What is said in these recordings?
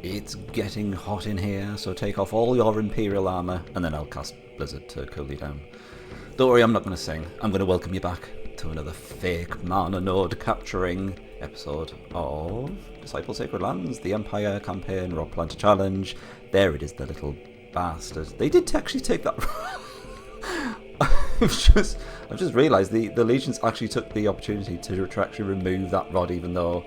It's getting hot in here, so take off all your Imperial armour, and then I'll cast Blizzard to cool you down. Don't worry, I'm not going to sing. I'm going to welcome you back to another fake mana node capturing episode of Disciple Sacred Lands, the Empire campaign, Rock Planter Challenge. There it is, the little bastard. They did actually take that. I've just realised the Legions actually took the opportunity to actually remove that rod, even though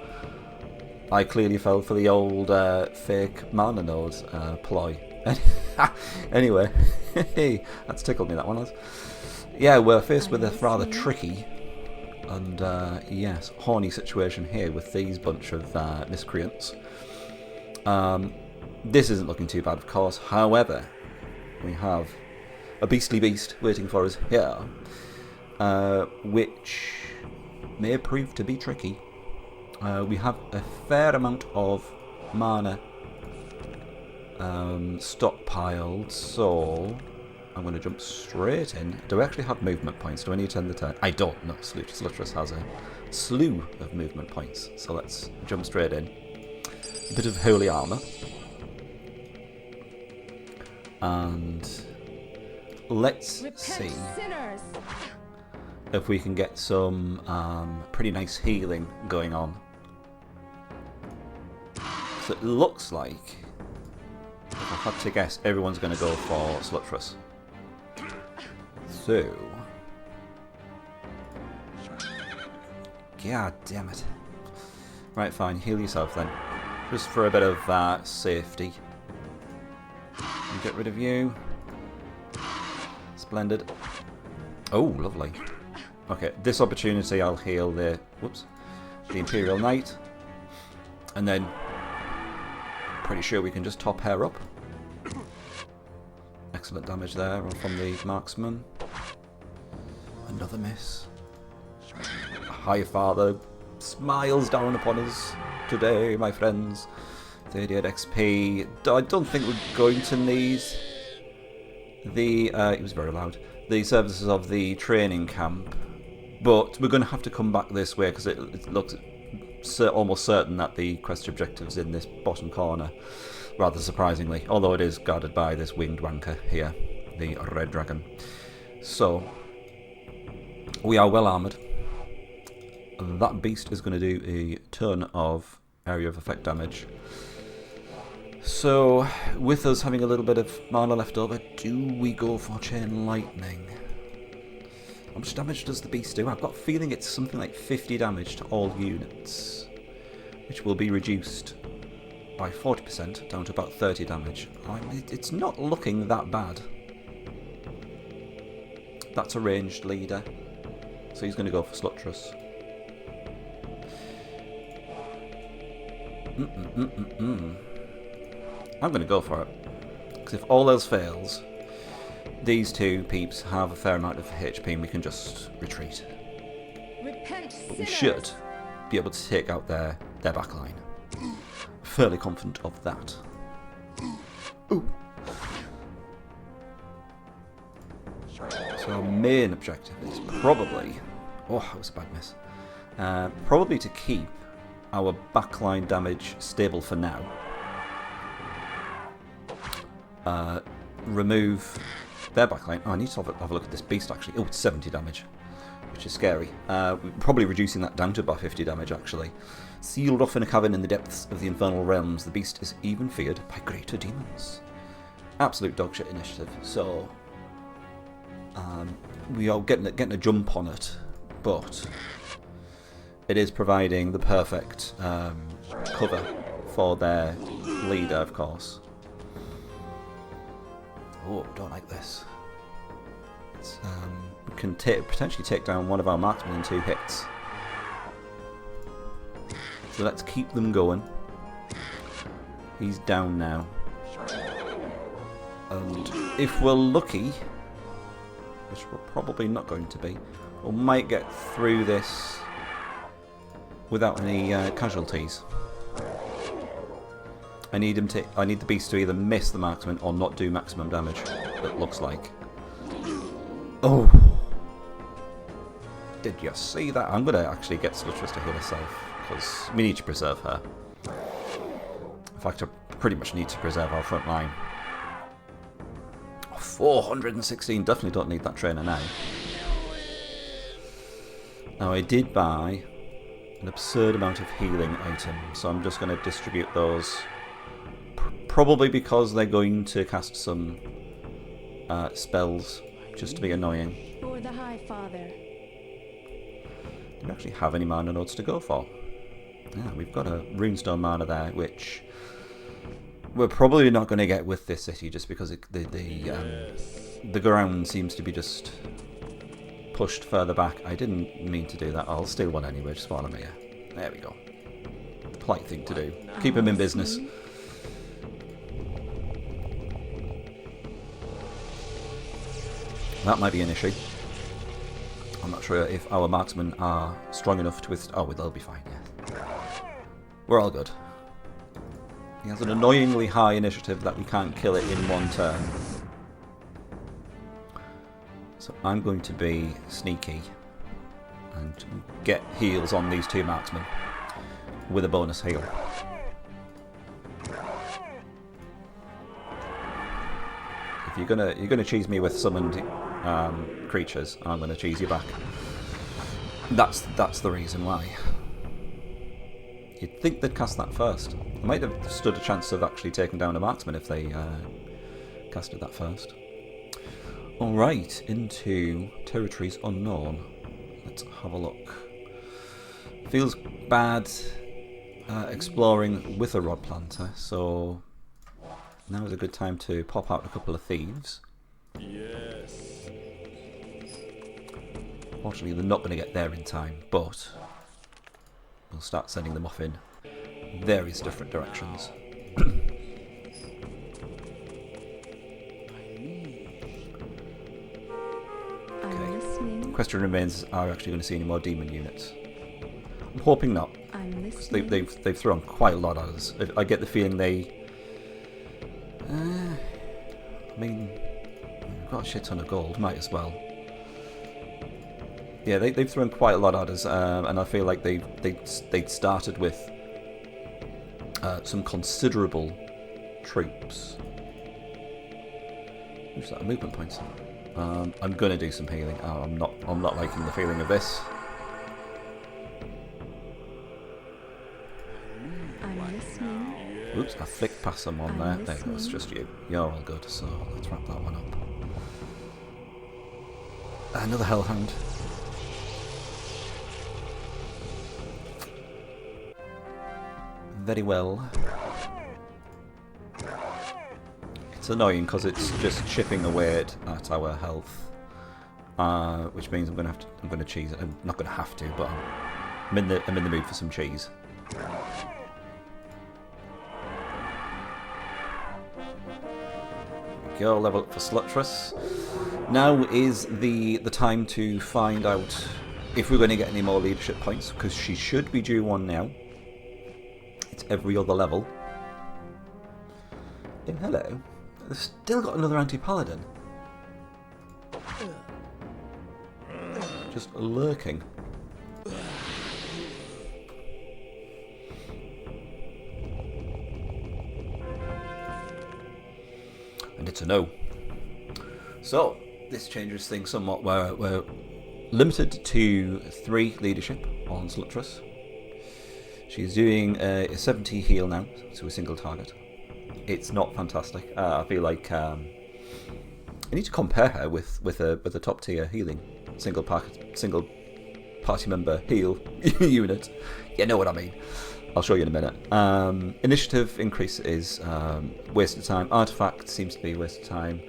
I clearly fell for the old fake mana node ploy. Anyway, that's tickled me, that one has. Yeah, we're faced with a rather tricky and, yes, horny situation here with these bunch of miscreants. This isn't looking too bad, of course. However, we have a beastly beast waiting for us here, which may prove to be tricky. We have a fair amount of mana stockpiled, so I'm going to jump straight in. Do I actually have movement points? Do I need to end the turn? I don't know. Slutrus has a slew of movement points, so let's jump straight in. A bit of holy armour. And let's see if we can get some pretty nice healing going on. So it looks like, if I had to guess, everyone's going to go for Slutrus. So, god damn it. Right, fine, heal yourself then. Just for a bit of safety. And get rid of you. Splendid. Oh, lovely. Okay, this opportunity I'll heal the Imperial Knight. And then, pretty sure we can just top her up. Excellent damage there from the marksman. Another miss. Highfather smiles down upon us today, my friends. 38 XP. I don't think we're going to need the... it was very loud. The services of the training camp. But we're going to have to come back this way because it looks almost certain that the quest objective's in this bottom corner. Rather surprisingly. Although it is guarded by this winged wanker here. The Red Dragon. So, we are well armoured. That beast is going to do a ton of area of effect damage. So, with us having a little bit of mana left over, do we go for Chain Lightning? How much damage does the beast do? I've got a feeling it's something like 50 damage to all units, which will be reduced by 40% down to about 30 damage. It's not looking that bad. That's a ranged leader, so he's going to go for Slutrus. I'm going to go for it, because if all else fails, these two peeps have a fair amount of HP and we can just retreat. But we should be able to take out their backline. Fairly confident of that. Ooh. So our main objective is probably... Oh, that was a bad miss. Probably to keep our backline damage stable for now. Remove their backline. Oh, I need to have a look at this beast actually. Oh, it's 70 damage, which is scary. Probably reducing that down to about 50 damage actually. Sealed off in a cavern in the depths of the infernal realms, the beast is even feared by greater demons. Absolute dogshit initiative. So we are getting a jump on it, but it is providing the perfect cover for their leader, of course. Oh, don't like this. It's, we can potentially take down one of our marksmen in 2 hits. So let's keep them going. He's down now. And if we're lucky, which we're probably not going to be, we might get through this without any casualties. I need the beast to either miss the marksman or not do maximum damage, it looks like. Oh! Did you see that? I'm going to actually get Slutrus to heal herself, because we need to preserve her. In fact, I pretty much need to preserve our front line. 416, definitely don't need that trainer now. Now I did buy an absurd amount of healing items, so I'm just going to distribute those. Probably because they're going to cast some spells, just to be annoying. For the High Father. Do we actually have any mana nodes to go for? Yeah, we've got a runestone mana there, which we're probably not going to get with this city, just because the ground seems to be just pushed further back. I didn't mean to do that. I'll steal one anyway, just while I'm here. There we go. Polite thing to do. Keep him in business. That might be an issue. I'm not sure if our marksmen are strong enough to withstand. Oh, they'll be fine, yeah. We're all good. He has an annoyingly high initiative that we can't kill it in one turn. So I'm going to be sneaky and get heals on these two marksmen with a bonus heal. If you're gonna cheese me with summoned creatures, I'm gonna cheese you back. That's the reason why. You'd think they'd cast that first. I might have stood a chance of actually taking down a marksman if they casted that first. Alright, into territories unknown. Let's have a look. Feels bad exploring with a rod planter, so now is a good time to pop out a couple of thieves. Yes. Fortunately, they're not going to get there in time, but we'll start sending them off in various different directions. Okay. Question remains: are we actually going to see any more demon units? I'm hoping not. Because they've thrown quite a lot at us. I get the feeling they. I mean, we've got a shit ton of gold. Might as well. Yeah, they've thrown quite a lot at us, and I feel like they'd started with some considerable troops. Who's that? Movement points. I'm gonna do some healing. Oh, I'm not liking the feeling of this. Oops, I flicked past someone there. There you go, it's just you. You're all good, so let's wrap that one up. Another Hellhound. Very well. It's annoying because it's just chipping away at our health, which means I'm gonna cheese it. I'm not gonna have to, but I'm in the mood for some cheese. Go level up for Slutress. Now is the time to find out if we're going to get any more leadership points, because she should be due one now. It's every other level. Oh, hello. They've still got another anti-paladin. Just lurking. And it's a no. So, this changes things somewhat. We're limited to 3 leadership on Slutress. She's doing a 70 heal now to a single target. It's not fantastic. I feel like I need to compare her with a top tier healing single party member heal unit. You know what I mean. I'll show you in a minute. Initiative increase is waste of time. Artifact seems to be a waste of time.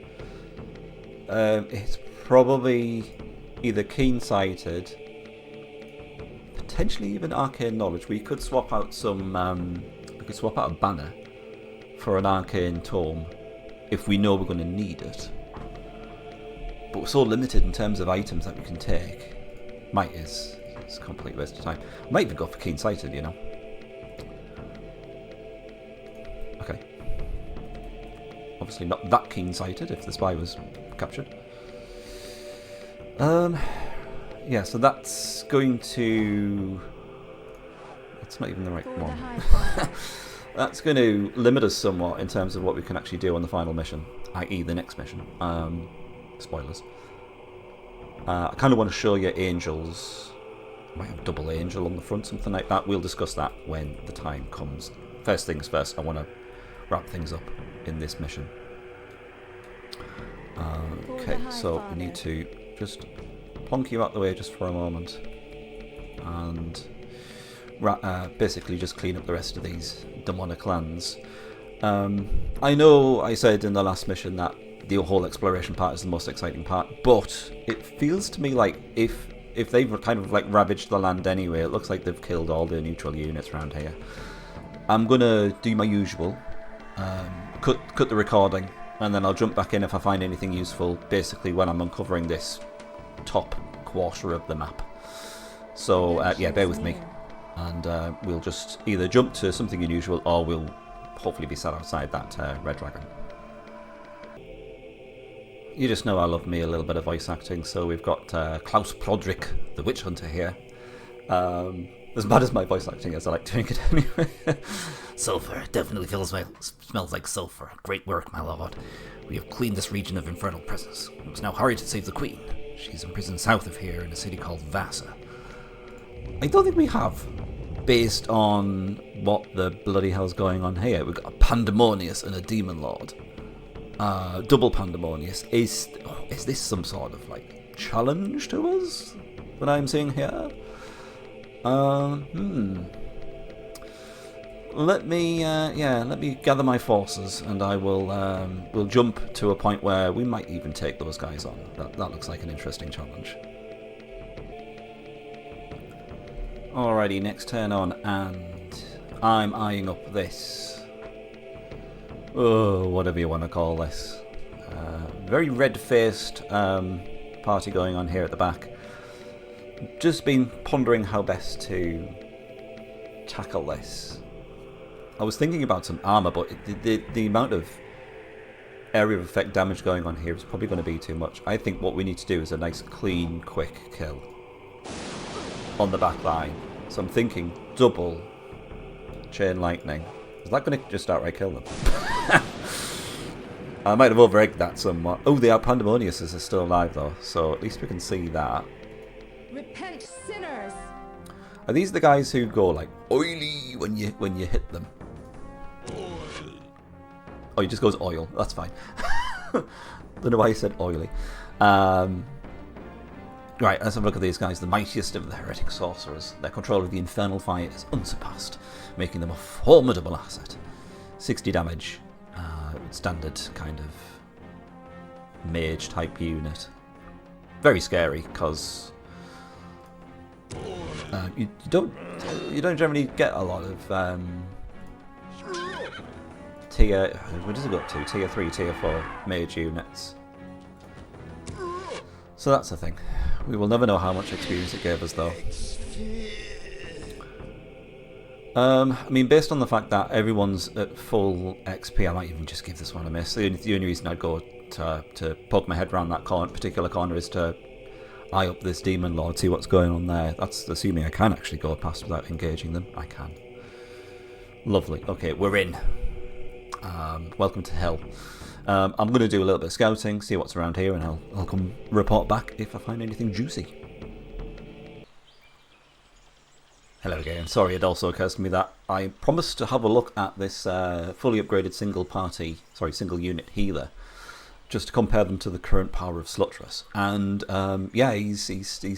It's probably either keen-sighted, potentially even arcane knowledge. We could swap out some. We could swap out a banner for an arcane tome if we know we're going to need it. But we're so limited in terms of items that we can take. Might is it's a complete waste of time. I might even go for keen-sighted, you know. Okay. Obviously not that keen-sighted if the spy was captured. Yeah, so that's going to... It's not even the right one. that's going to limit us somewhat in terms of what we can actually do on the final mission, i.e. the next mission. Spoilers. I kind of want to show you angels. Might have double angel on the front, something like that. We'll discuss that when the time comes. First things first, I want to wrap things up in this mission. Okay, so we need to just plonk you out the way just for a moment. And basically just clean up the rest of these demonic lands. I know I said in the last mission that the whole exploration part is the most exciting part, but it feels to me like if they've kind of like ravaged the land anyway, it looks like they've killed all the neutral units around here. I'm gonna do my usual, cut the recording, and then I'll jump back in if I find anything useful, basically when I'm uncovering this top quarter of the map. So yeah, bear with me, and we'll just either jump to something unusual or we'll hopefully be sat outside that red dragon. You just know I love me a little bit of voice acting, so we've got Klaus Plodrick, the witch hunter here. As bad as my voice acting is, I like doing it anyway. Sulfur, definitely smells like sulfur. Great work, my lord. We have cleaned this region of infernal presence. We must now hurry to save the queen. She's imprisoned south of here in a city called Vasa. I don't think we have, based on what the bloody hell's going on here. We've got a Pandemonius and a Demon Lord. Double Pandemonius. Is this some sort of like challenge to us that I'm seeing here? Let me gather my forces, and I will we'll jump to a point where we might even take those guys on. That looks like an interesting challenge. Alrighty, next turn on, and I'm eyeing up this. Oh, whatever you want to call this. Very red-faced party going on here at the back. Just been pondering how best to tackle this. I was thinking about some armour, but the amount of area of effect damage going on here is probably going to be too much. I think what we need to do is a nice, clean, quick kill on the back line. So I'm thinking double chain lightning. Is that going to just outright kill them? I might have over-egged that somewhat. Oh, the Pandemonius is still alive though, so at least we can see that. Repent, sinners! Are these the guys who go like oily when you hit them? Oh, he just goes oil. That's fine. Don't know why he said oily. Right, let's have a look at these guys. The mightiest of the heretic sorcerers. Their control of the infernal fire is unsurpassed, making them a formidable asset. 60 damage. Standard kind of mage type unit. Very scary because you don't generally get a lot of tier. What does it go up to? Tier 3, tier 4 mage units. So that's the thing. We will never know how much experience it gave us, though. I mean, based on the fact that everyone's at full XP, I might even just give this one a miss. The only reason I'd go to poke my head around that particular corner is to eye up this Demon Lord, see what's going on there. That's assuming I can actually go past without engaging them. I can. Lovely. Okay, we're in. Welcome to hell. I'm going to do a little bit of scouting, see what's around here, and I'll come report back if I find anything juicy. Hello again. Sorry, it also occurs to me that I promised to have a look at this fully upgraded single unit healer, just to compare them to the current power of Slutrus. And yeah, he's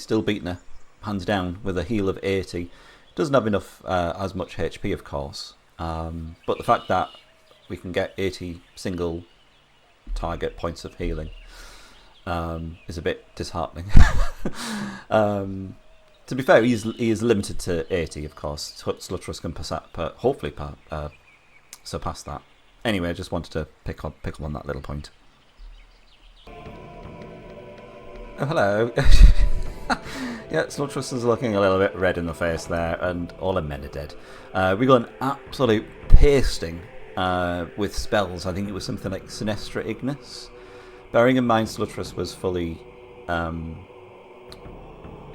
still beating her, hands down, with a heal of 80. Doesn't have enough as much HP, of course, but the fact that we can get 80 single target points of healing is a bit disheartening. To be fair, he is limited to 80, of course. Slutrus can hopefully surpass that. Anyway, I just wanted to pick on that little point. Oh, hello. Yeah, Slutrus is looking a little bit red in the face there, and all our men are dead. We got an absolute pasting with spells. I think it was something like Sinestra Ignis. Bearing in mind Slutrus was fully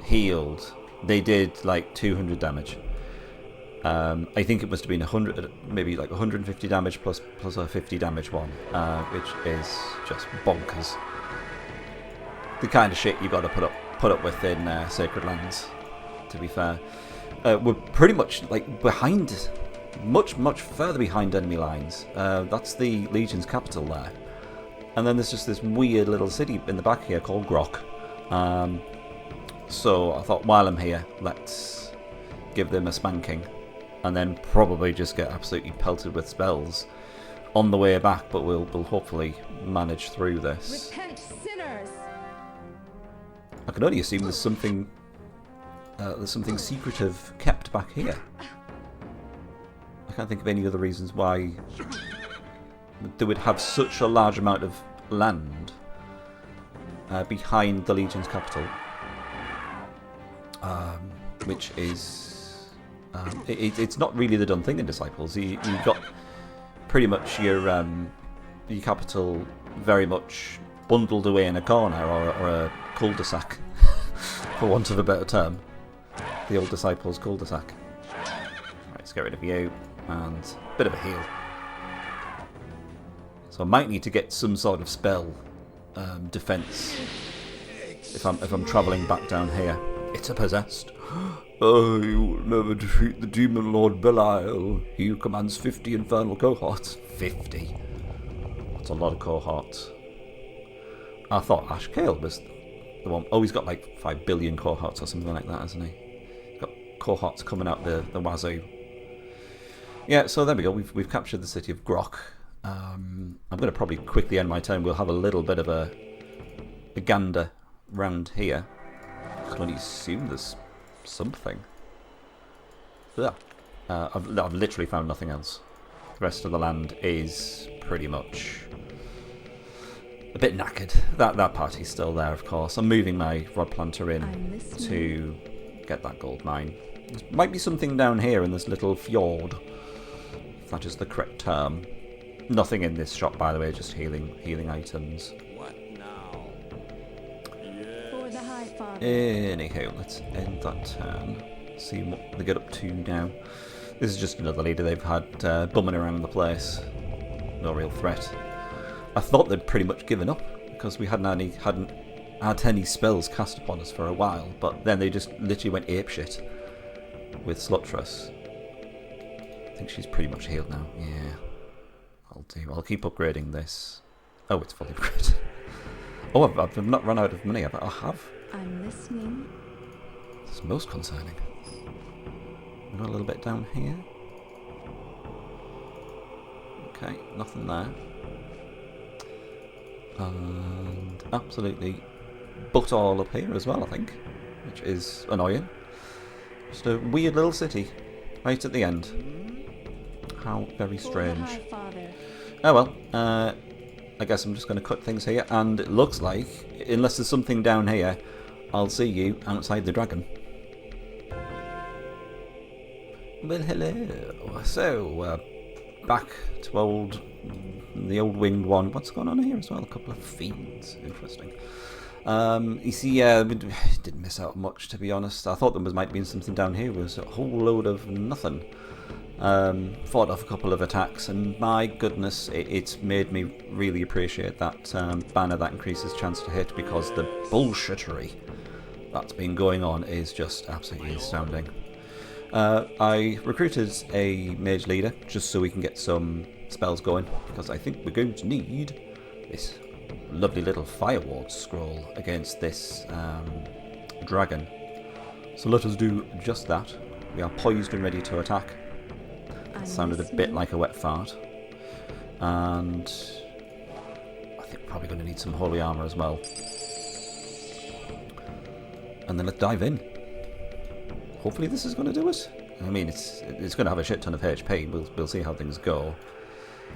healed, they did like 200 damage. I think it must have been 100, maybe like 150 damage plus a 50 damage one, which is just bonkers. The kind of shit you got to put up with in Sacred Lands. To be fair, we're pretty much like behind, much further behind enemy lines. That's the Legion's capital there, and then there's just this weird little city in the back here called Grok. So I thought, while I'm here, let's give them a spanking, and then probably just get absolutely pelted with spells on the way back. But we'll hopefully manage through this. Repent, sinners! I can only assume there's something secretive kept back here. I can't think of any other reasons why they would have such a large amount of land behind the Legion's capital, which is it's not really the done thing in Disciples. You've got pretty much your capital very much bundled away in a corner or a cul-de-sac, for want of a better term. The old Disciples cul-de-sac. Right, let's get rid of you, and a bit of a heal. So I might need to get some sort of spell defense if I'm travelling back down here. It's a possessed. Oh, you will never defeat the demon lord Belial. He who commands 50 infernal cohorts. 50. That's a lot of cohorts. I thought Ash Kale was the one. Oh, he's got like 5 billion cohorts or something like that, hasn't he? He's got cohorts coming out the wazoo. Yeah, so there we go. We've captured the city of Grok. I'm going to probably quickly end my turn. We'll have a little bit of a gander round here. I can only assume there's something. Yeah. I've literally found nothing else. The rest of the land is pretty much a bit knackered. That party's still there, of course. I'm moving my rod planter in to get that gold mine. There might be something down here in this little fjord, if that is the correct term. Nothing in this shop, by the way, just healing items. What now? For the High Father. Anyhow, let's end that turn. See what they get up to now. This is just another leader they've had bumming around the place. No real threat. I thought they'd pretty much given up because we hadn't had any spells cast upon us for a while, but then they just literally went apeshit with Slutress. I think she's pretty much healed now. Yeah, I'll do. I'll keep upgrading this. Oh, it's fully upgraded. Oh, I've not run out of money. I have. I'm listening. It's most concerning. We've got a little bit down here. Okay, nothing there. And absolutely butt all up here as well, I think, which is annoying. Just a weird little city right at the end. How very strange. For the High Father. Oh well, I guess I'm just going to cut things here, and it looks like, unless there's something down here, I'll see you outside the dragon. Well, hello. So, back to the old winged one. What's going on here as well? A couple of fiends. Interesting. You see, we didn't miss out much, to be honest. I thought there might have been something down here. It was a whole load of nothing. Fought off a couple of attacks, and my goodness, it's made me really appreciate that banner that increases chance to hit, because the bullshittery that's been going on is just absolutely astounding. I recruited a mage leader just so we can get some spells going, because I think we're going to need this lovely little Fireward scroll against this dragon. So let us do just that. We are poised and ready to attack. That sounded a bit like a wet fart. And I think we're probably going to need some holy armor as well. And then let's dive in. Hopefully this is going to do it. I mean, it's going to have a shit ton of HP. We'll see how things go.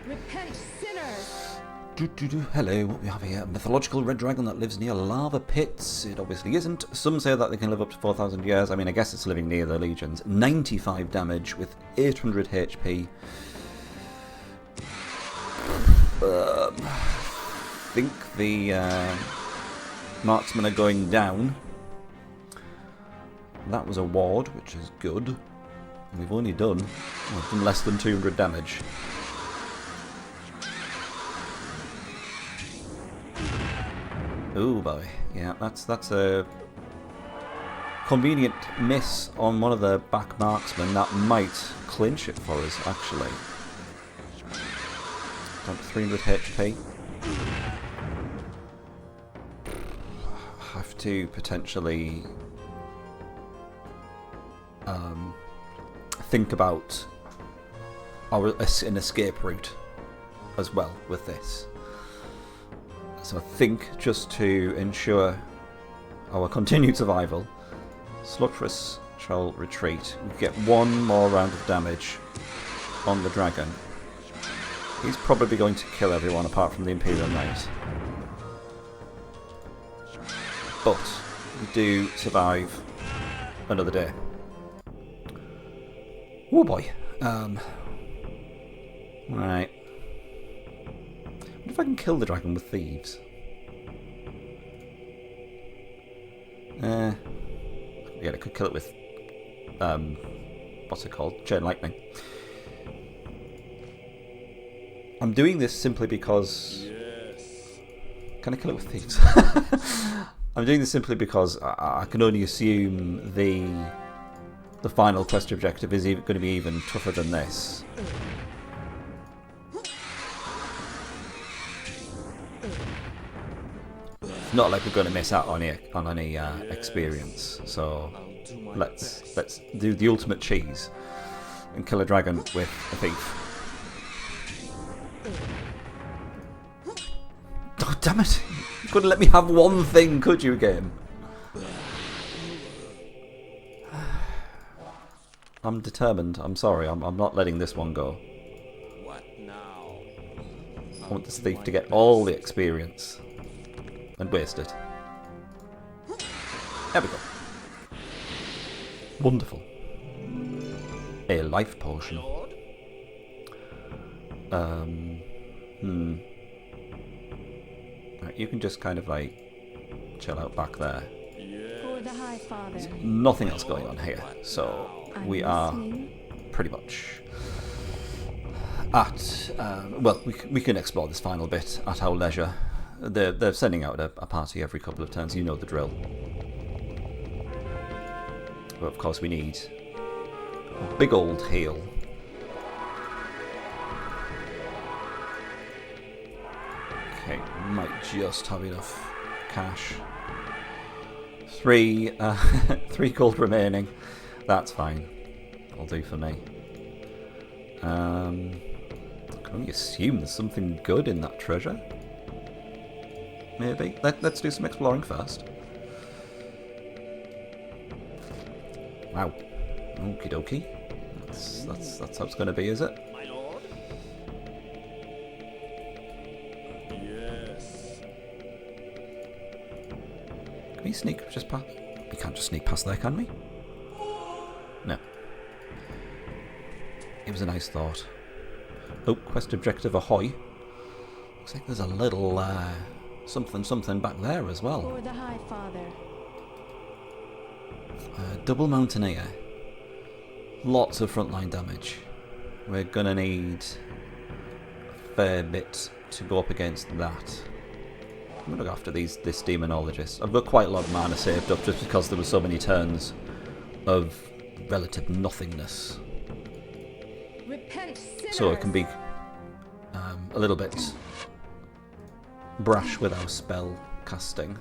Repent, sinners! Hello, what we have here? A mythological red dragon that lives near lava pits. It obviously isn't. Some say that they can live up to 4,000 years. I mean, I guess it's living near the legions. 95 damage with 800 HP. I think the marksmen are going down. That was a ward, which is good. We've only done, well, done less than 200 damage. Oh boy, yeah, that's a convenient miss on one of the back marksmen. That might clinch it for us, actually. Down to 300 HP. Have to potentially think about an escape route as well with this. So I think just to ensure our continued survival, Sluttress shall retreat. We get one more round of damage on the dragon. He's probably going to kill everyone apart from the Imperial Knight. But we do survive another day. Oh boy. Right. What if I can kill the dragon with thieves? Yeah, I could kill it with what's it called? Chain lightning. I'm doing this simply because. Can I kill it with thieves? I'm doing this simply because I can only assume the final quest objective is going to be even tougher than this. It's not like we're going to miss out on any experience. So let's do the ultimate cheese and kill a dragon with a thief. Oh damn it! You couldn't let me have one thing, could you, game? I'm determined. I'm sorry. I'm not letting this one go. What now? I want this thief to get all the experience and waste it. There we go. Wonderful. A life potion. Right, you can just kind of like chill out back there. For the High Father. Nothing else going on here, so we are listening. pretty much at well, we can explore this final bit at our leisure. They're sending out a party every couple of turns. You know the drill. But of course we need a big old heal. Okay, might just have enough cash. 3 gold remaining. That's fine. Will do for me. I can only assume there's something good in that treasure. Maybe. Let's do some exploring first. Wow. Okie dokie. That's how it's going to be, is it? My lord? Yes. Can we sneak just past? We can't just sneak past there, can we? No. It was a nice thought. Oh, quest objective ahoy. Looks like there's a little something back there as well. For the High Father. Double Mountaineer. Lots of frontline damage. We're gonna need a fair bit to go up against that. I'm gonna look after this demonologist. I've got quite a lot of mana saved up just because there were so many turns of relative nothingness. Repent, sinners. So it can be a little bit brash with our spell casting.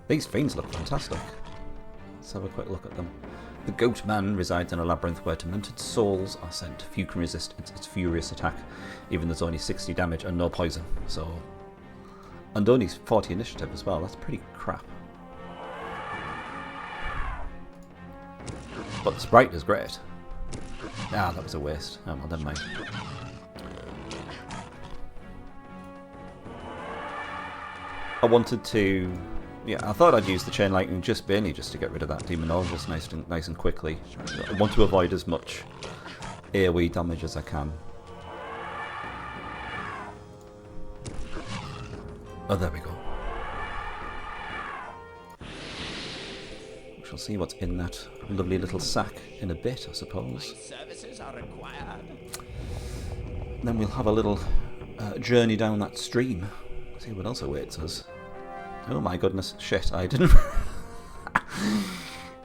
These fiends look fantastic. Let's have a quick look at them. The Goat Man resides in a labyrinth where tormented souls are sent. Few can resist its furious attack, even there's only 60 damage and no poison. So, and only 40 initiative as well. That's pretty crap. But the sprite is great. Ah, that was a waste. Oh, well, never mind. I wanted to... Yeah, I thought I'd use the chain lightning just mainly just to get rid of that demonologist nice and quickly. I want to avoid as much AoE damage as I can. Oh, there we go. We shall shall see what's in that lovely little sack in a bit, I suppose. Services are required. Then we'll have a little journey down that stream. See what else awaits us. Oh my goodness, shit, I didn't...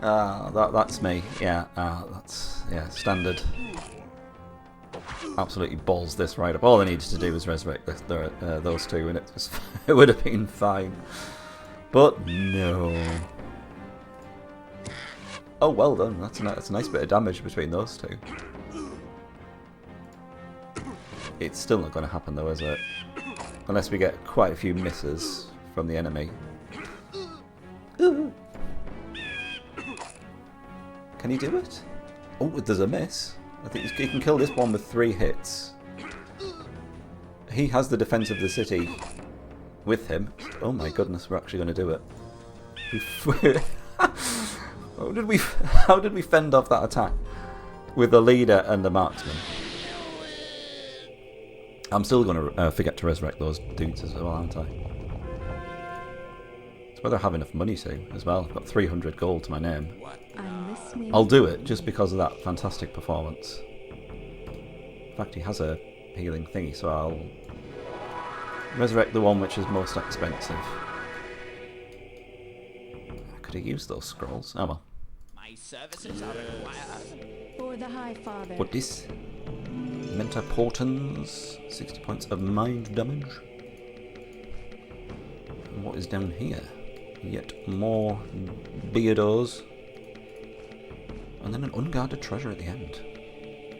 that's me. Yeah, that's standard. Absolutely balls this right up. All I needed to do was resurrect those two, and it would have been fine. But no. Oh, well done. That's a nice bit of damage between those two. It's still not going to happen though, is it? Unless we get quite a few misses from the enemy. Can he do it? Oh, there's a miss. I think he can kill this one with 3 hits. He has the defense of the city with him. Oh my goodness, we're actually going to do it. How did we fend off that attack with the leader and the marksman? I'm still going to forget to resurrect those dudes as well, aren't I? It's whether I have enough money to as well. I've got 300 gold to my name. I'm listening. I'll do it just because of that fantastic performance. In fact, he has a healing thingy, so I'll resurrect the one which is most expensive. Could have used those scrolls. Oh well. My services are required. For the High Father. What this? Menta Portans, 60 points of mind damage. And what is down here? Yet more beardos. And then an unguarded treasure at the end.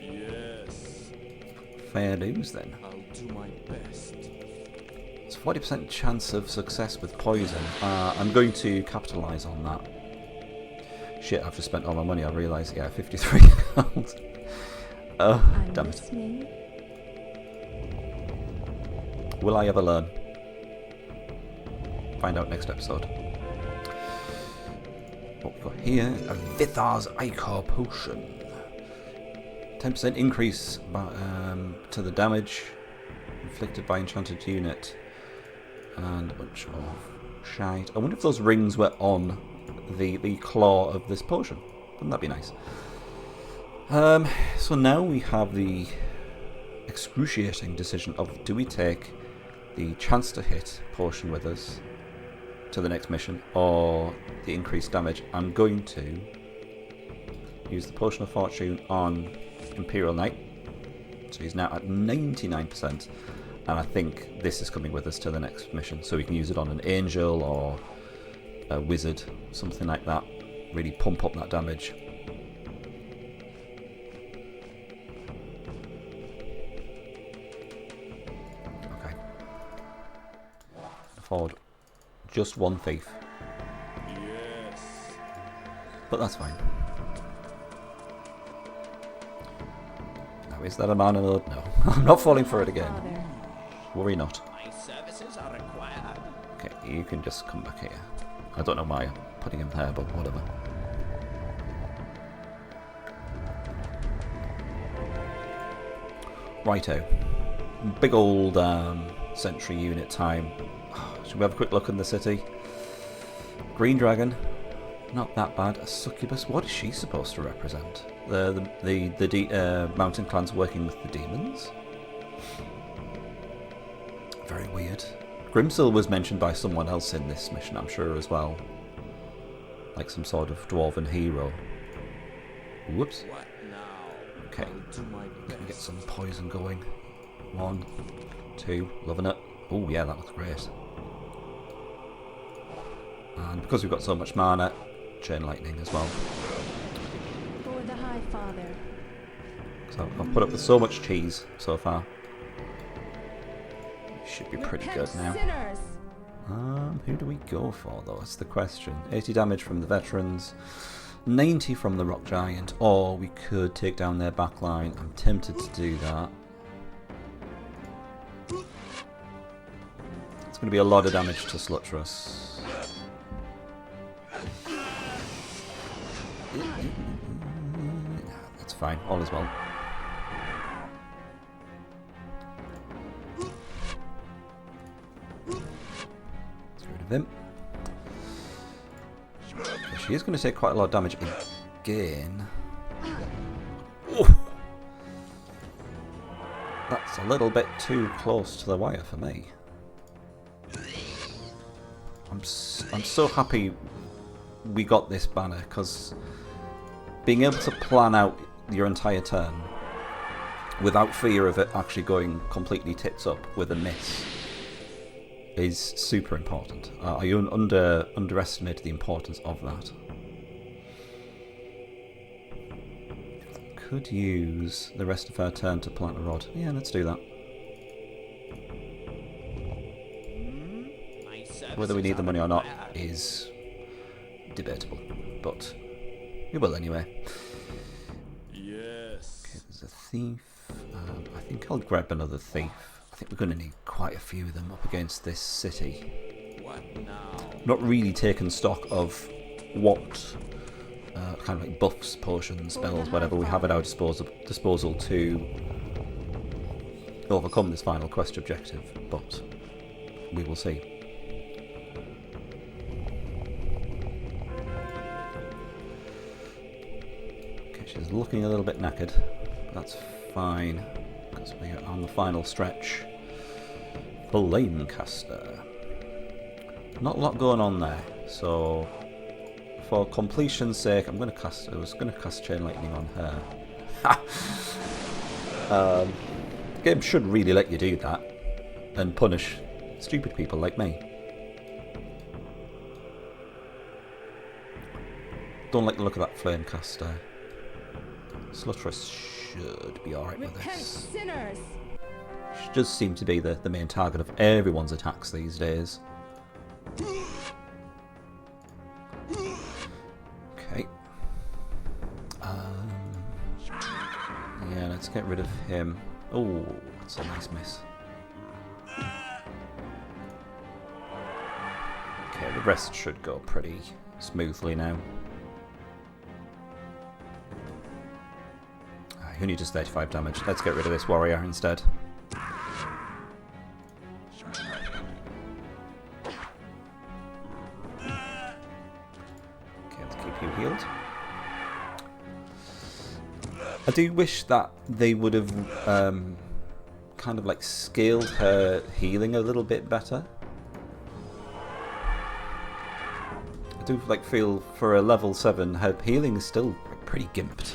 Yes. Fair dues then. I'll do my best. It's 40% chance of success with poison. I'm going to capitalise on that. Shit, I've just spent all my money. I realise, yeah, 53 gold. Oh, I'm damn it. listening. Will I ever learn? Find out next episode. What we got here? A Vithar's Ichor Potion. 10% increase to the damage inflicted by enchanted unit. And a bunch of shite. I wonder if those rings were on the claw of this potion. Wouldn't that be nice? So now we have the excruciating decision of, do we take the chance to hit potion with us to the next mission, or the increased damage? I'm going to use the Potion of Fortune on Imperial Knight, so he's now at 99%, and I think this is coming with us to the next mission, so we can use it on an angel or a wizard, something like that, really pump up that damage. Okay. Afford just one thief. Yes. But that's fine. Now, is that a mana node? No. I'm not falling for it again. Father. Worry not. My services are required. Okay, you can just come back here. I don't know why I'm putting him there, but whatever. Righto. Big old sentry unit time. Should we have a quick look in the city? Green Dragon. Not that bad. A succubus. What is she supposed to represent? The mountain clans working with the demons? Very weird. Grimsil was mentioned by someone else in this mission, I'm sure, as well. Like some sort of dwarven hero. Whoops. What now? Okay. I'll do my Let me get best. some poison going. 1, 2, loving it. Oh yeah, that looks great. And because we've got so much mana, Chain Lightning as well. For the High Father. So I've put up with so much cheese so far. Should be pretty Repent, good now. sinners. Who do we go for though? That's the question. 80 damage from the veterans, 90 from the Rock Giant, or we could take down their backline. I'm tempted to do that. It's going to be a lot of damage to Sluttrus. That's fine, all is well. Let's get rid of him. There she She is going to take quite a lot of damage again. Oh. That's a little bit too close to the wire for me. I'm so happy we got this banner, because being able to plan out your entire turn without fear of it actually going completely tits up with a miss is super important. I underestimated the importance of that. Could use the rest of our turn to plant a rod. Yeah, let's do that. Whether we need the money or not is debatable, but we will anyway. Yes. Okay, there's a thief. I think I'll grab another thief. I think we're going to need quite a few of them up against this city. What now? Not really taken stock of what kind of like buffs, potions, spells, whatever we have at our disposal to overcome this final quest objective, but we will see. Okay, she's looking a little bit knackered. That's fine, because we are on the final stretch. Flamecaster. Not a lot going on there, so for completion's sake, I was going to cast Chain Lightning on her. The game should really let you do that and punish stupid people like me. Don't like the look of that Flamecaster. Sluttress should be alright with Repent, this. sinners! She does seem to be the main target of everyone's attacks these days. Okay. Yeah, let's get rid of him. Oh, that's a nice miss. Okay, the rest should go pretty smoothly now. Who needs just 35 damage? Let's get rid of this warrior instead. Okay, let's keep you healed. I do wish that they would have kind of like scaled her healing a little bit better. I do like feel for a level 7 her healing is still pretty gimped.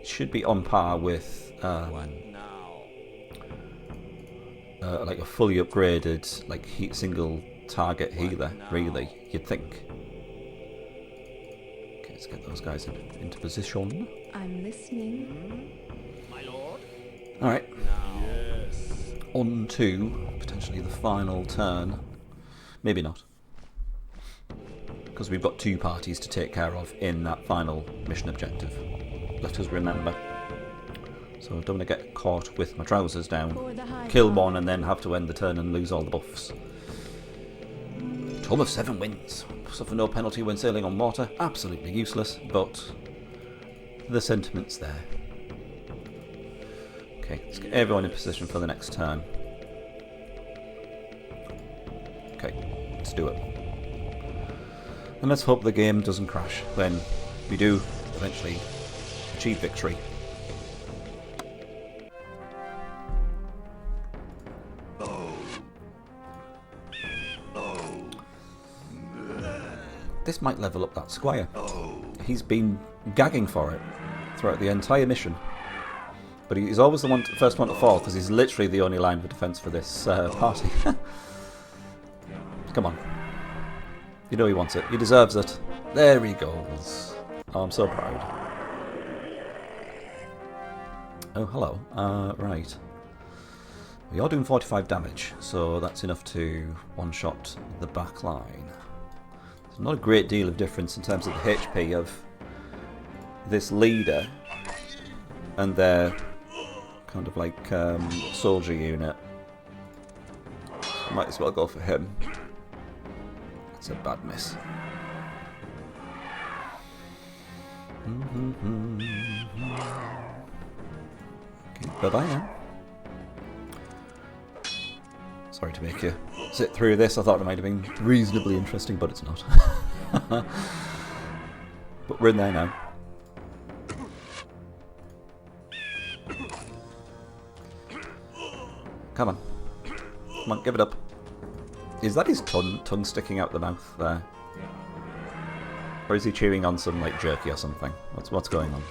Should be on par with What now? like a fully upgraded like single target healer, really, you'd think. Okay, let's get those guys into position. I'm listening. My lord? Alright, Yes. on to potentially the final turn. Maybe not, because we've got 2 parties to take care of in that final mission objective. Let us remember. So I don't want to get caught with my trousers down, For the High kill Father. one and then have to end the turn and lose all the buffs. Tome of 7 Winds. Suffer no penalty when sailing on water. Absolutely useless, but the sentiment's there. Okay, let's get everyone in position for the next turn. Okay, let's do it. And let's hope the game doesn't crash when we do eventually achieve victory. This might level up that squire. He's been gagging for it throughout the entire mission. But he's always the first one to fall, because he's literally the only line of defense for this party. Come on. You know he wants it. He deserves it. There he goes. Oh, I'm so proud. Oh, hello. Right. We are doing 45 damage, so that's enough to one-shot the back line. There's not a great deal of difference in terms of the HP of this leader and their kind of like soldier unit. Might as well go for him. That's a bad miss. Okay, bye-bye now. So Sorry to make you sit through this. I thought it might have been reasonably interesting, but it's not. But we're in there now. Come on. Come on, give it up. Is that his tongue sticking out the mouth there? Or is he chewing on some like jerky or something? What's going on?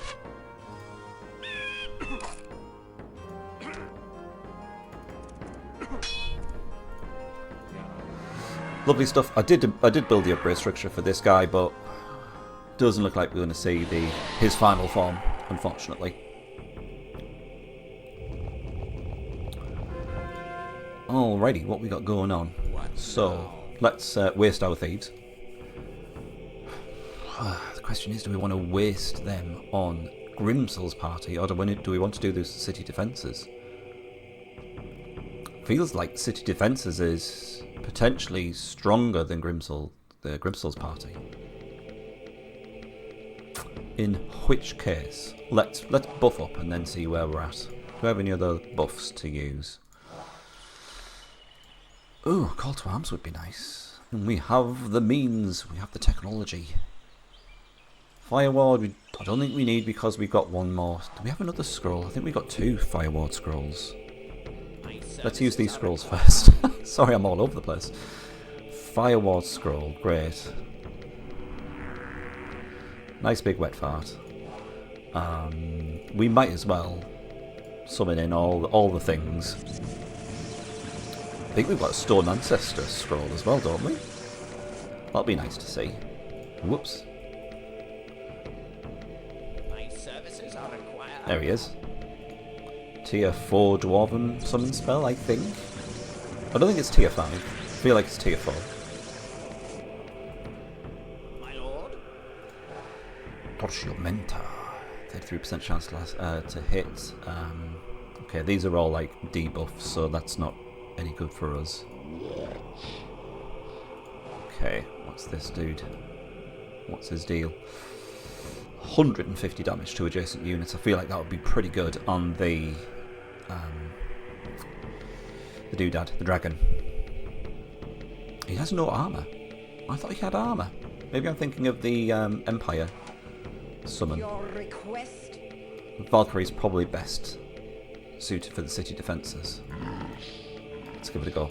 Lovely stuff. I did build the upgrade structure for this guy, but doesn't look like we're going to see his final form, unfortunately. Alrighty, what we got going on? So let's waste our thieves. The question is, do we want to waste them on Grimsel's party, or do we want to do those city defences? Feels like city defences is potentially stronger than Grimsel's party. In which case, let's buff up and then see where we're at. Do we have any other buffs to use? Oh, call to arms would be nice. And we have the means, we have the technology. Fireward, I don't think we need because we've got one more. Do we have another scroll? I think we've got 2 Fireward scrolls. Let's use these scrolls first. Sorry, I'm all over the place. Fireward scroll, great. Nice big wet fart. We might as well summon in all the things. I think we've got a Stone Ancestor scroll as well, don't we? That'll be nice to see. Whoops. There he is. Tier 4 Dwarven summon spell, I think. I don't think it's Tier 5. I feel like it's Tier 4. My lord. Torciumenta. 33% chance to hit. Okay, these are all like debuffs, so that's not any good for us. Okay, what's this dude? What's his deal? 150 damage to adjacent units. I feel like that would be pretty good on the doodad, the dragon. He has no armor. I thought he had armor. Maybe I'm thinking of the Empire summon. Your request? Valkyrie's probably best suited for the city defences. Let's give it a go.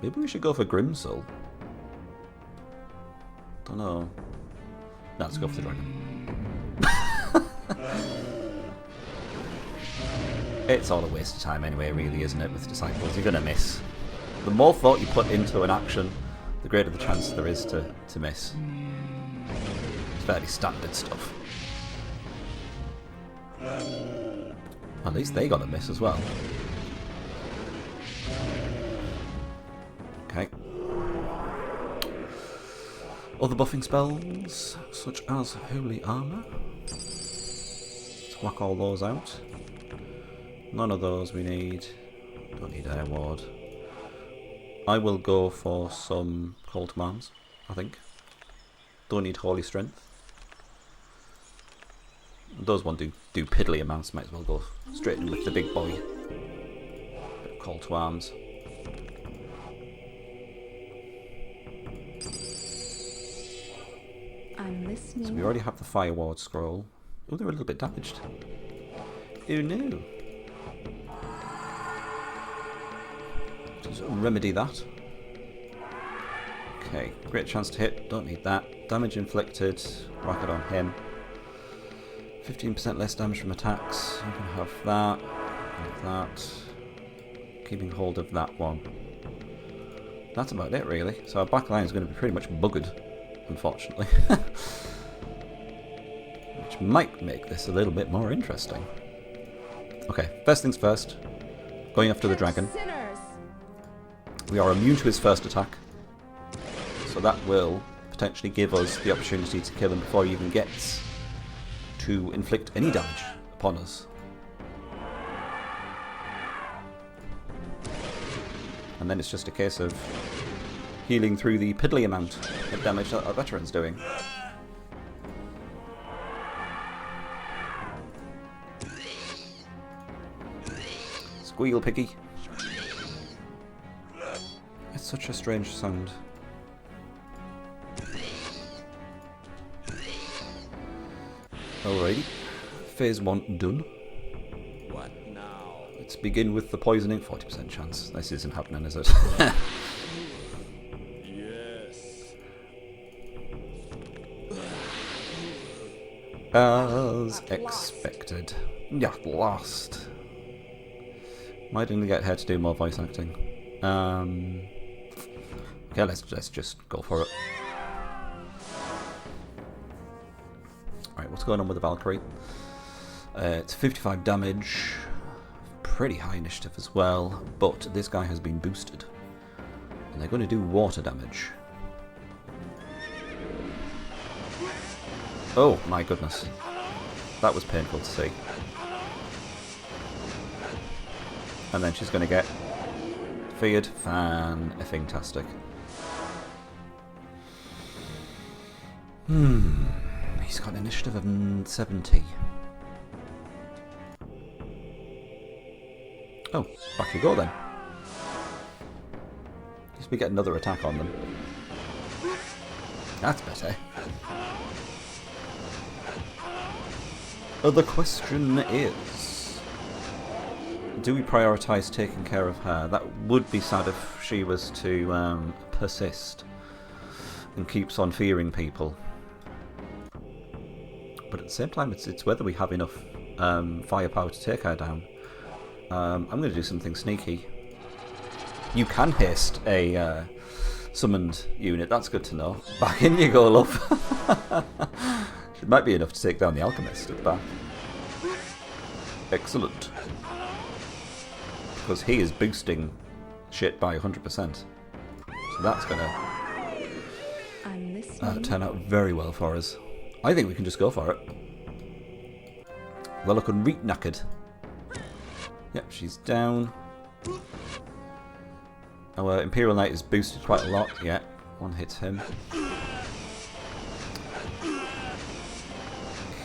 Maybe we should go for Grimsel. Don't know. No, let's go for the dragon. It's all a waste of time anyway, really, isn't it, with Disciples? You're going to miss. The more thought you put into an action, the greater the chance there is to miss. It's fairly standard stuff. At least they got a miss as well. Okay. Other buffing spells, such as Holy Armour. Let's whack all those out. None of those we need. Don't need Air Ward. I will go for some Call to Arms, I think. Don't need Holy Strength. Those won't do piddly amounts, might as well go straight in with the big boy. Bit of Call to Arms. I'm listening. So we already have the Fireward scroll. Oh, they're a little bit damaged. Oh no. Just remedy that. Okay, great chance to hit. Don't need that. Damage inflicted. Whack it on him. 15% less damage from attacks. You can have that. Like that. Keeping hold of that one. That's about it, really. So our back line is going to be pretty much buggered, unfortunately. Which might make this a little bit more interesting. Okay, first things first. Going after the dragon. Sinners. We are immune to his first attack. So that will potentially give us the opportunity to kill him before he even gets to inflict any damage upon us. And then it's just a case of healing through the piddly amount of damage that our veteran's doing. Squeal Piggy. It's such a strange sound. Alrighty. Phase 1 done. What now? Let's begin with the poisoning. 40% chance. This isn't happening, is it? Yes. As expected. Yeah, lost. Why didn't I get her to do more voice acting? Okay, let's just go for it. Alright, what's going on with the Valkyrie? It's 55 damage. Pretty high initiative as well, but this guy has been boosted. And they're going to do water damage. Oh my goodness. That was painful to see. And then she's going to get feared. Fan-effing-tastic. He's got an initiative of 70. Oh, back you go then. At least we get another attack on them. That's better. The question is, do we prioritise taking care of her? That would be sad if she was to persist and keeps on fearing people. But at the same time, it's whether we have enough firepower to take her down. I'm going to do something sneaky. You can haste a summoned unit, that's good to know. Back in you go, love. It might be enough to take down the alchemist at the back. Excellent. Because he is boosting shit by 100%. So that's going to turn out very well for us. I think we can just go for it. We're looking reet knackered. Yep, she's down. Our Imperial Knight is boosted quite a lot. Yeah, one hits him.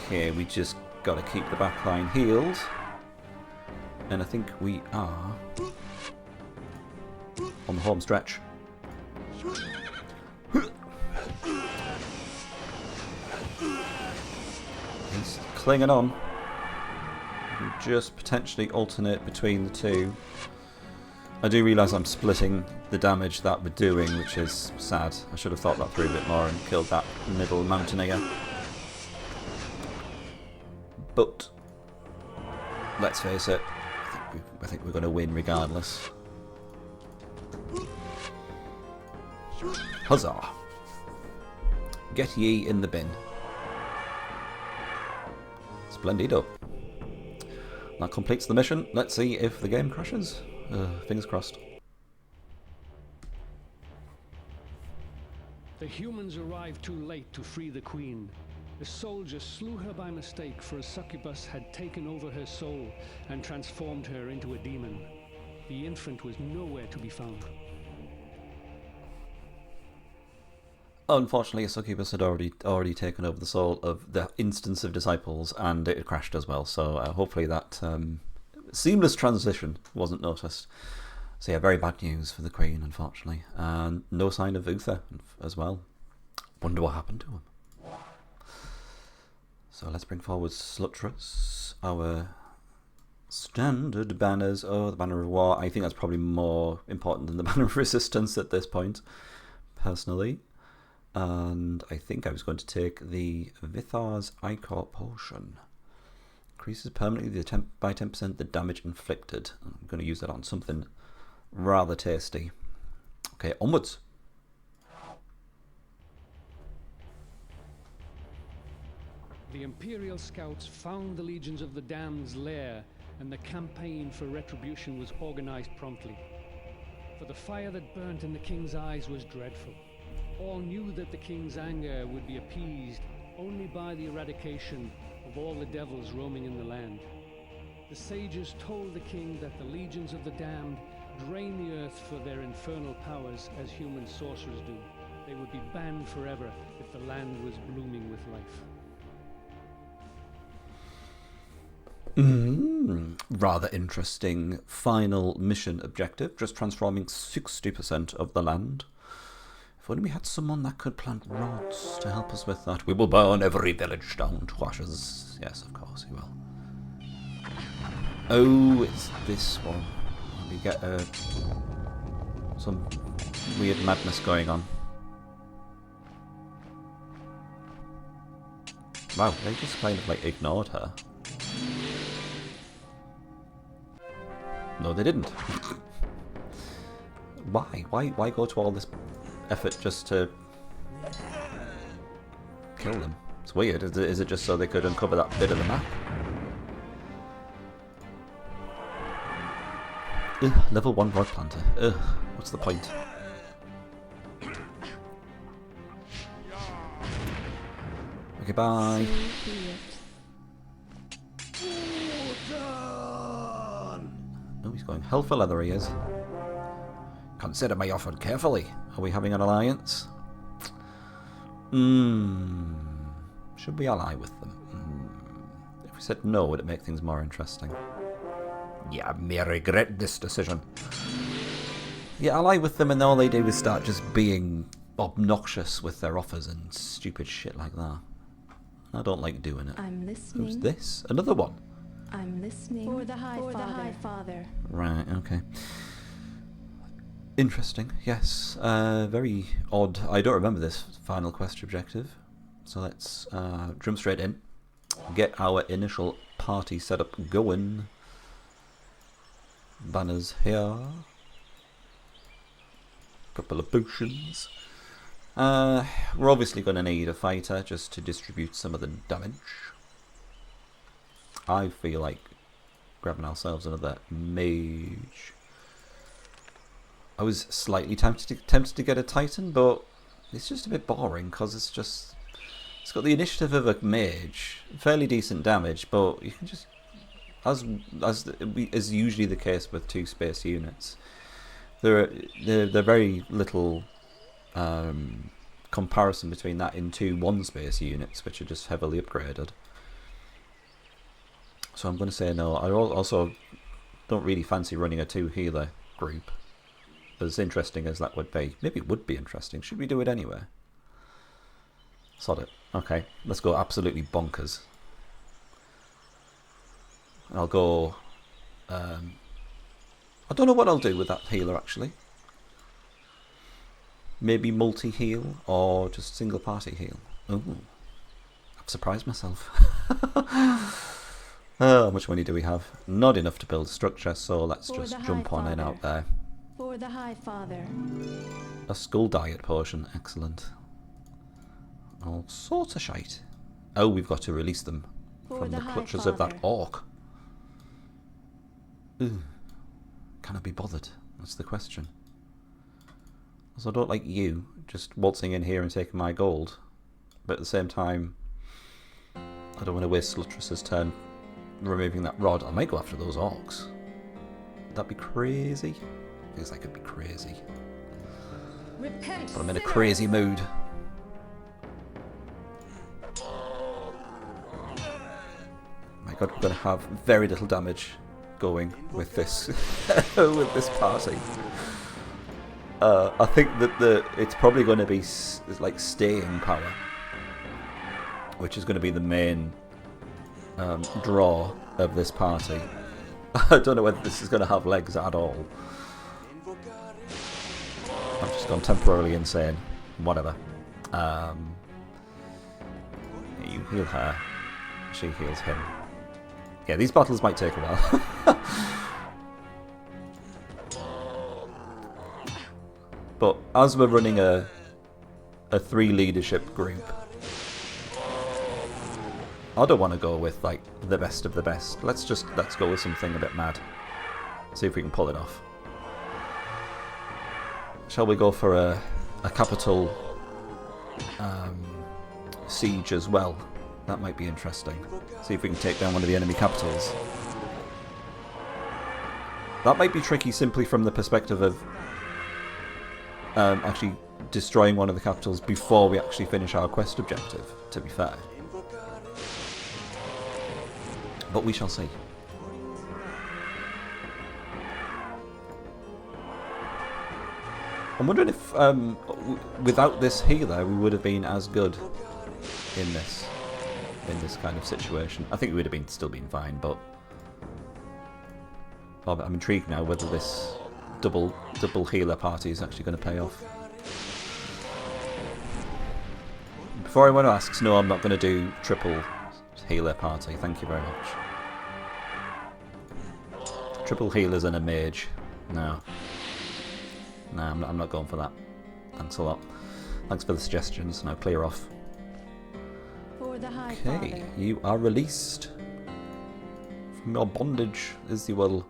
Okay, we just got to keep the back line healed. And I think we are on the home stretch. He's clinging on. We just potentially alternate between the two. I do realise I'm splitting the damage that we're doing, which is sad. I should have thought that through a bit more and killed that middle mountaineer. But let's face it, I think we're going to win regardless. Huzzah! Get ye in the bin. Splendido. That completes the mission. Let's see if the game crashes. Fingers crossed. The humans arrived too late to free the queen. The soldiers slew her by mistake, for a succubus had taken over her soul and transformed her into a demon. The infant was nowhere to be found. Unfortunately, a succubus had already taken over the soul of the instance of disciples, and it had crashed as well. So hopefully that seamless transition wasn't noticed. So yeah, very bad news for the Queen, unfortunately, and no sign of Uther as well. Wonder what happened to him. So let's bring forward Slutrus, our standard banners. Oh, the Banner of War. I think that's probably more important than the Banner of Resistance at this point, personally. And I think I was going to take the Vithar's Ichor Potion. Increases permanently by 10% the damage inflicted. I'm going to use that on something rather tasty. Okay, onwards. The Imperial scouts found the legions of the Damned's lair, and the campaign for retribution was organized promptly. For the fire that burnt in the king's eyes was dreadful. All knew that the king's anger would be appeased only by the eradication of all the devils roaming in the land. The sages told the king that the legions of the damned drain the earth for their infernal powers as human sorcerers do. They would be banned forever if the land was blooming with life. Rather interesting final mission objective, just transforming 60% of the land. If only we had someone that could plant rods to help us with that. We will burn every village down to ashes. Yes, of course we will. Oh, it's this one. We get some weird madness going on. Wow, they just kind of like ignored her. No, they didn't. Why? Why go to all this effort just to kill them? It's weird. Is it just so they could uncover that bit of the map? Ugh, level 1 rod planter. Ugh, what's the point? Okay, bye. Oh, he's going hell for leather, he is. Consider my offer carefully. Are we having an alliance? Should we ally with them? If we said no, would it make things more interesting? Yeah, I may regret this decision. Yeah, ally with them and all they do is start just being obnoxious with their offers and stupid shit like that. I don't like doing it. I'm listening. Who's this? Another one? I'm listening. For the High Father. Right, okay. Interesting, yes. Very odd. I don't remember this final quest objective. So let's jump straight in. Get our initial party setup going. Banners here. Couple of potions. We're obviously going to need a fighter just to distribute some of the damage. I feel like grabbing ourselves another mage. I was slightly tempted to get a Titan, but it's just a bit boring because it's got the initiative of a mage, fairly decent damage, but you can just, as is usually the case with 2 space units, they're very little comparison between that in 2 1 space units, which are just heavily upgraded. So I'm going to say no. I also don't really fancy running a 2 healer group. As interesting as that would be. Maybe it would be interesting. Should we do it anyway? Sod it. Okay, let's go absolutely bonkers. I'll go... I don't know what I'll do with that healer, actually. Maybe multi-heal, or just single-party heal. Ooh. I've surprised myself. How much money do we have? Not enough to build a structure, so let's just jump on in out there. For the High Father. A skull diet potion, excellent. All sorts of shite. Oh, we've got to release them from the clutches of that orc. Ooh. Can I be bothered? That's the question. Also, I don't like you just waltzing in here and taking my gold. But at the same time, I don't want to waste Lutrus's turn removing that rod. I might go after those orcs. Would that be crazy? Feels like it'd be crazy. Repent, But I'm in a crazy mood. My god, we're going to have very little damage going with this with this party. I think that it's probably going to be like staying power, which is going to be the main draw of this party. I don't know whether this is going to have legs at all. I've just gone temporarily insane. Whatever. You heal her. She heals him. Yeah, these battles might take a while. But as we're running a 3 leadership group, I don't want to go with like the best of the best. Let's go with something a bit mad. See if we can pull it off. Shall we go for a capital siege as well? That might be interesting. See if we can take down one of the enemy capitals. That might be tricky simply from the perspective of actually destroying one of the capitals before we actually finish our quest objective, to be fair. But we shall see. I'm wondering if without this healer we would have been as good in this kind of situation. I think we would have still been fine, but I'm intrigued now whether this double healer party is actually going to pay off. Before anyone asks, no, I'm not going to do triple healer party. Thank you very much. Triple healers and a mage. No. No, I'm not going for that. Thanks a lot. Thanks for the suggestions. Now clear off. For the High Okay, Father. you are released from your bondage, as you will.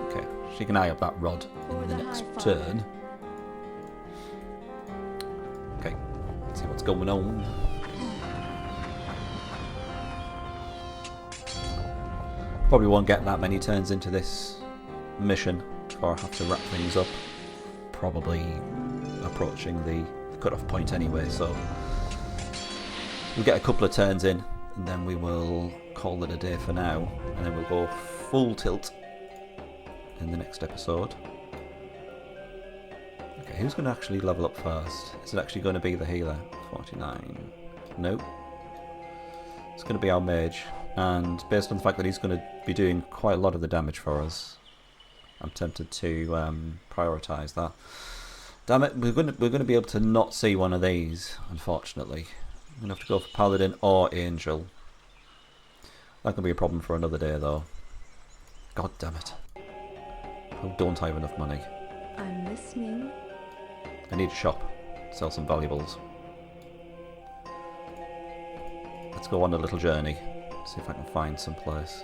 Okay, she can eye up that rod For in the the next High Father. turn. Okay, let's see what's going on. Probably won't get that many turns into this mission before I have to wrap things up. Probably approaching the cut-off point anyway, so we'll get a couple of turns in and then we will call it a day for now, and then we'll go full tilt in the next episode. Okay, who's going to actually level up first? Is it actually going to be the healer? 49. Nope. It's going to be our mage, and based on the fact that he's going to be doing quite a lot of the damage for us, I'm tempted to prioritise that. Damn it, we're going to be able to not see one of these, unfortunately. I'm going to have to go for Paladin or Angel. That could be a problem for another day, though. God damn it. I don't have enough money. I'm listening. I need a shop. Sell some valuables. Let's go on a little journey. See if I can find some place.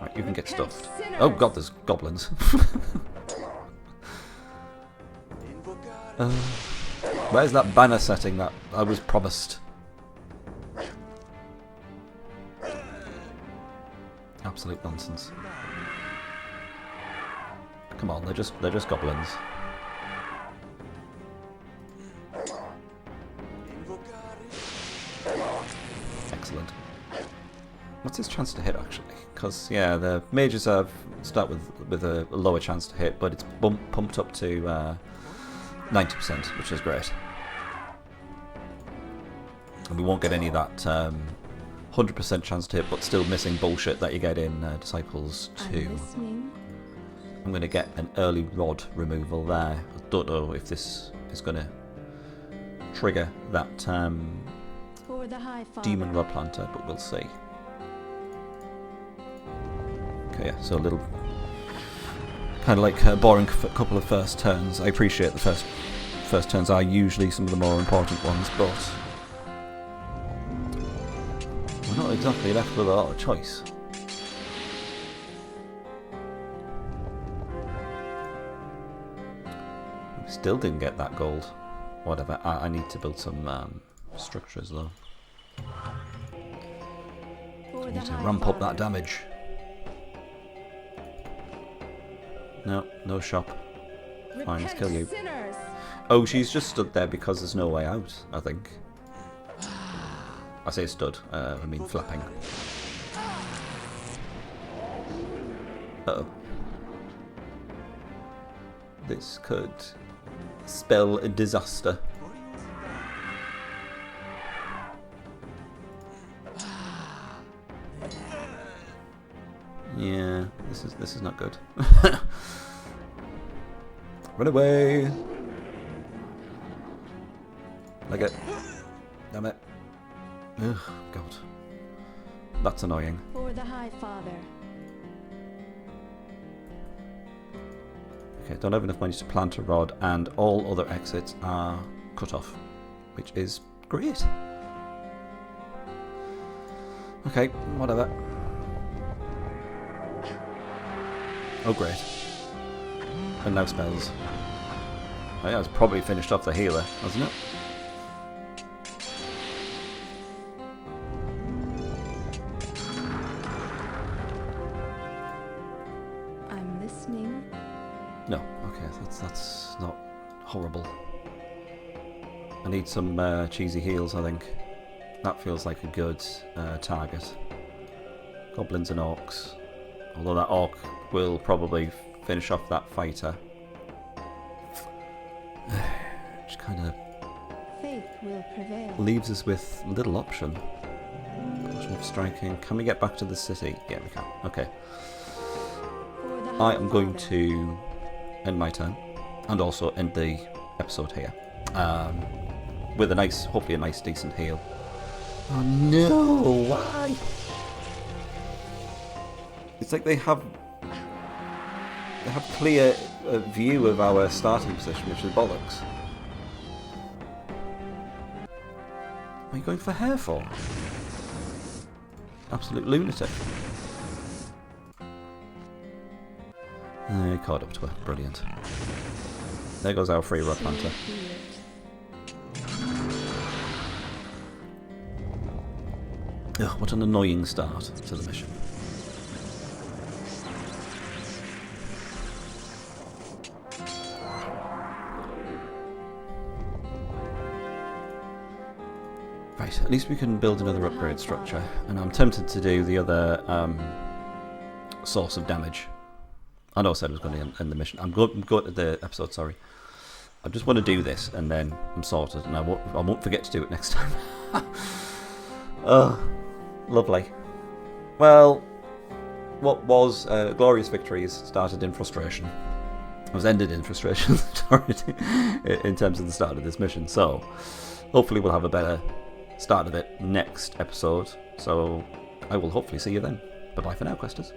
Right, you can get Repent, stuffed. sinners! Oh god, there's goblins. Where's that banner setting that I was promised? Absolute nonsense. Come on, they're just goblins. Excellent. What's his chance to hit actually? Because yeah, the mages start with a lower chance to hit, but it's pumped up to 90%, which is great. And we won't get any of that 100% chance to hit, but still missing bullshit that you get in Disciples 2. I'm listening. I'm going to get an early rod removal there. I don't know if this is going to trigger that For the High Father. demon rod planter, but we'll see. Okay, yeah, so a little kind of like a boring couple of first turns. I appreciate the first turns are usually some of the more important ones, but we're not exactly left with a lot of choice. We still didn't get that gold. Whatever, I need to build some structures though. For I the need to High ramp up that Father. damage. No, no shop. Fine, let's Repent, kill you. sinners! Oh, she's just stood there because there's no way out, I think. I say stood, I mean flapping. Uh-oh. This could spell a disaster. Yeah, this is not good. Run away! Like it. Damn it. Ugh, God. That's annoying. For the High Father. Okay, don't have enough money to plant a rod, and all other exits are cut off, which is great. Okay, whatever. Oh, great. And now spells. Oh, yeah, it's probably finished off the healer, hasn't it? I'm listening. No, okay, that's not horrible. I need some cheesy heals, I think. That feels like a good target. Goblins and orcs. Although that orc will probably finish off that fighter. Which kind of Faith will prevail. leaves us with little option. Potion of striking. Can we get back to the city? Yeah, we can. Okay. For the I High am going Father. to end my turn and also end the episode here. With a nice, hopefully a nice decent heal. Oh no, why? It's like they have clear view of our starting position, which is bollocks. What are you going for hair for? Absolute lunatic. Caught up to her. Brilliant. There goes our free rod panther. Ugh, what an annoying start to the mission. Right, at least we can build another upgrade structure, and I'm tempted to do the other source of damage. I know I said I was going to end the mission. I'm going to the episode, sorry. I just want to do this, and then I'm sorted, and I won't forget to do it next time. Oh, lovely. Well, what was glorious victories started in frustration. It was ended in frustration in terms of the start of this mission. So, hopefully we'll have a better start of it next episode. So, I will hopefully see you then. Bye-bye for now, Questers.